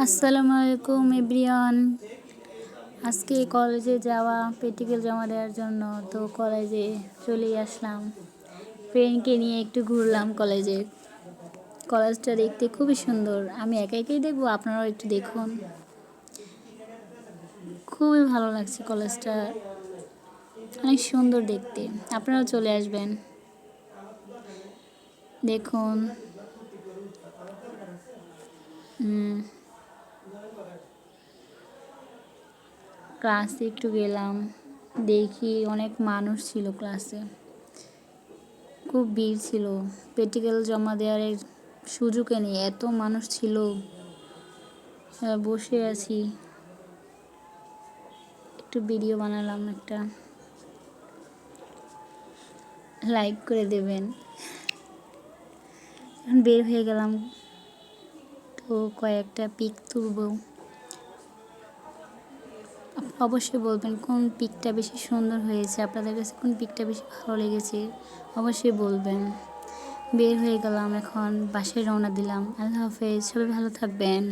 আসসালামু আলাইকুম এভরিওয়ান। আজকে কলেজে যাওয়া প্র্যাকটিক্যাল জমা দেওয়ার জন্য তো কলেজে চলেই আসলাম। ফ্রেন্ডকে নিয়ে একটু ঘুরলাম কলেজটা দেখতে খুবই সুন্দর। আমি একা একাই দেখবো, আপনারাও একটু দেখুন। খুবই ভালো লাগছে কলেজটা, অনেক সুন্দর দেখতে। আপনারাও চলে আসবেন, দেখুন। ক্লাসে একটু গেলাম, দেখি অনেক মানুষ ছিল ক্লাসে, খুব ভিড় ছিল। প্র্যাকটিক্যাল জমা দেওয়ার সুযোগে নেই, এত মানুষ ছিল। বসে আছি, একটু ভিডিও বানালাম, একটা লাইক করে দেবেন। এখন বের হয়ে গেলাম, তো কয়েকটা পিক তুলব। অবশ্যই বলবেন কোন পিকটা বেশি সুন্দর হয়েছে, আপনাদের কাছে কোন পিকটা বেশি ভালো লেগেছে অবশ্যই বলবেন। বের হয়ে গেলাম, এখন বাসায় রওনা দিলাম। আল্লাহ হাফেজ, সবাই ভালো থাকবেন।